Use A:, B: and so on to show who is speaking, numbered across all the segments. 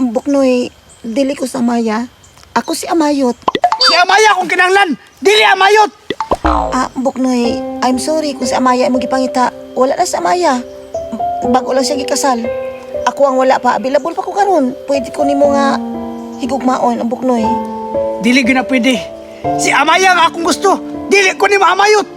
A: Buknoy, dili ko sa Amaya. Ako si Amayot.
B: Si Amaya kung kinanglan, dili Amayot.
A: Buknoy, I'm sorry kung si Amaya ay magipangita. Wala na si Amaya. Bago lang siya gikasal. Ako ang wala pa. Available pa ko karon. Pwede ko nimo nga higugmaon ang Buknoy.
B: Dili gina pwede. Si Amaya nga akong gusto, dili ko ni Amayot.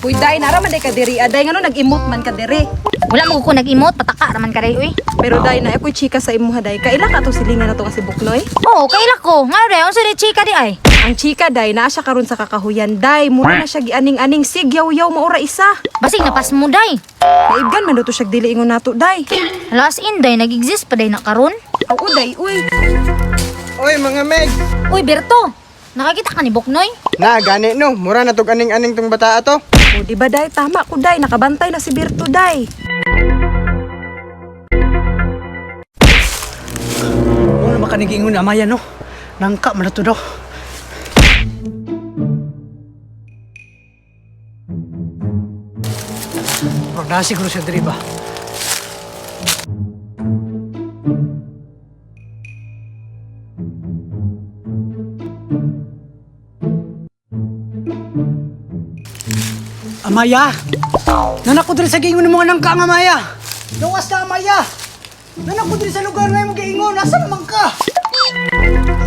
C: Uy, day, naraman day ka diri. Day, nga no, nag-emote man ka diri.
D: Wala mo ko nag-emote, pataka naman ka day, uy.
C: Pero day, na ako'y chika sa imuha, day. Kaila ka itong silingan na to kasi Buknoy?
D: Oo, kaila ko. Nga day, unsa day chika di ay?
C: Ang chika, day, naa siya karon sa kakahuyan, day. Mura na siya gianing-aning sigyaw-yaw maura isa.
D: Basig napas mo day.
C: Naibgan man to siya dili ingon nato, day.
D: Last in day, nag-exist pa day na karon.
C: Oo, day, uy.
B: Oy mga Meg,
D: Uy, Berto, nakakita ka ni Buknoy?
B: na gani no, mura na tog aning-aning tong bata ato.
C: O, di ba, day? Tama ko, day. Nakabantay na si Berto, day.
B: Ano ba kanigingon na Amaya no? Nangka man na to daw. Bro, siguro siya diri ba? Amaya! Nanak ko diri sa gingon mo nga nangka nga Amaya! Gawas na Amaya! Nanak ko diri sa lugar nga mo giingon, asa naman ka?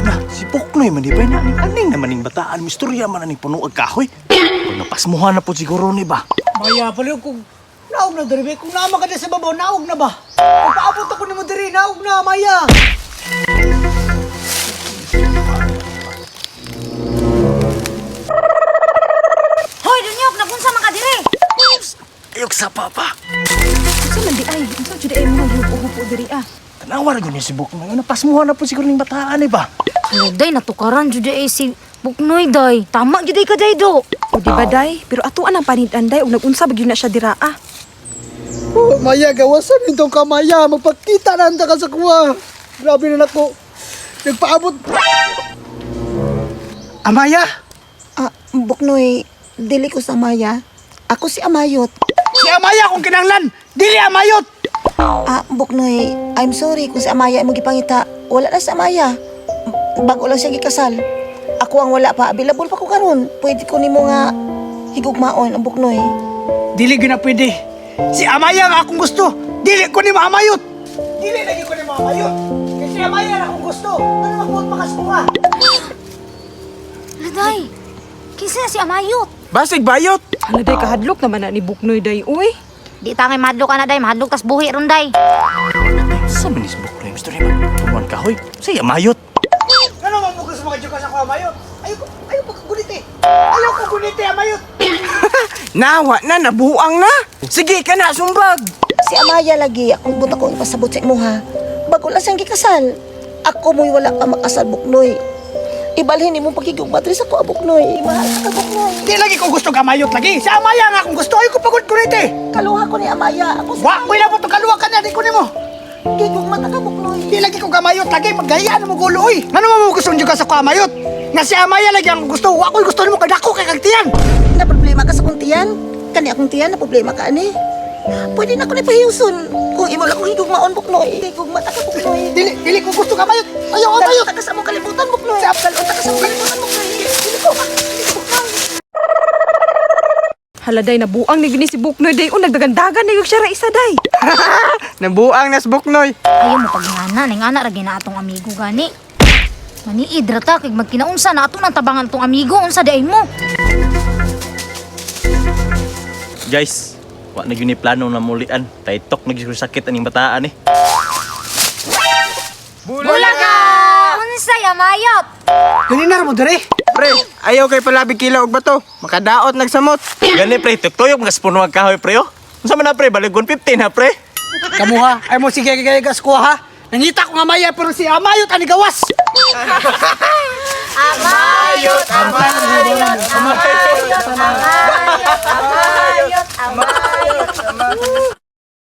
E: Na, si Buknoy man di ba na aning naman ning bataan, mistorya man aning puno ag kahoy. Pag napasmuhan na po siguro ni ba?
B: Maya, pala kung naog na diri, kung naama ka na sa babaw, naog na ba? Kung paabot ako ni mo diri, naog na, Maya!
D: Hoy, Dunyok, napunsa man ka dire.
E: Ayok sa papa.
C: Unsa man di ay? Unsa jud ay mo naghupo diri ah?
E: Tanawar ko niya si Buknoy. Napasmuhan na po siguro ning bataan eh ba?
D: Hala, day, natukaran jud ay si Buknoy, day. Tama jud ay ka, day, do.
C: O, di ba, day? Pero atuan ang panidan, day. Ug nag-unsa ba gyud na siya dira ah?
B: Oh, Maya, gawasan nito ka, Maya. Magpakita na handa ka sa kuha. Grabe na nako. Nagpaabot. Amaya!
A: Buknoy, dili ko sa Amaya. Ako si Amayot.
B: Si Amaya kung kinanglan, dili Amayot!
A: Buknoy, I'm sorry kung si Amaya ay magipangita. Wala na si Amaya. Bago lang siya gikasal. Ako ang wala pa. Available pa ko karon. Pwede ko nimo nga higugmaon ang Buknoy.
B: Dili gina pwede. Si Amaya nga akong gusto, dili ko ni Amayot! Dili lagi ko ni Amayot! Kasi Amaya na akong gusto. Ano magbuot makasbuha?
D: Hala, day. Kinsa na si Amayot?
E: Basig bayot!
C: Hala, day, kahadlok naman na ni Buknoy, day. Uy.
D: Di tangay mahadlok ka na, day. Mahadlok tas buhi ron, day.
E: Sa manis Buknoy, mistorya man punuan kahoy. Say, amayot!
B: Ano man mo gusto mga jukas ako, Amayot? Ayoko kagunit eh. Ayoko kagunit eh, Amayot. Nawa na, nabuang na. Sige ka na, sumbag.
A: Si Amaya lagi, akong buta ko ipasabot sa imo ha. Bago lang siyang gikasal. Ako mo'y wala pa makasal, Buknoy. Ibalhin ni mong pagkigugmat rin sa ko, Buknoy. Mahal ka, Buknoy.
B: Di lagi ko gusto Amayot lagi. Si Amaya nga akong gusto. Ayoko pagod-gunit eh.
A: Kaluha ko ni Amaya. Ako si
B: Wa, wala mo to kaluwa ka na, di ko ni mo.
A: Gigugmat ka, Buknoy.
B: Di lagi ko Amayot lagi. Magayaan mo gulo, oy. Ano mo gusto nyo ka sa Amayot? Nga si Amaya lagi ang gusto. Wa ko'y gusto ni mo kadako kay kagtiyan.
A: Na problema ka sa kong tiyan. Kani akong tiyan, na problema ka, ani. Pwede na ako ni pahiuson. Kung imo lang kong higugmaon, Buknoy. Higugmat ka, Buknoy.
B: Dili ko gusto Amayot. Ayaw, Amayot.
A: Dalon ka sa mong kalibutan, Buknoy. Dalon ka sa mong kalibutan, Buknoy. Dili ko, Buknoy.
C: Hala, day, nabuang ni gini si Buknoy, day. O, nagdagandagan na yung siya ra isa, day.
B: Nabuang nas Buknoy.
D: Ayaw mo pagingana, ning ana ra gina atong amigo gani. Mani idrata kay magkinaunsa na ato nang tabangan tong amigo unsa day mo.
E: Guys, wa na yun plano na mulian. Taytok nagsiguro sakit aning bataan eh.
D: Bulaga! Unsay Amayot?
B: Ganina mo dere. Pre, ayaw kay palabig kila og bato. Makadaot nagsamot.
E: Gani pre, tuyok mga spuno ang kahoy pre oh. Unsa man na pre, baligon 15 ha pre.
B: Kamu ha, ay mo sige gas ko ha. Nangita ko nga Maya pero si Amayot ani gawas.
D: Amayot, Amayot, Amayot, Amayot, Amayot, Amayot.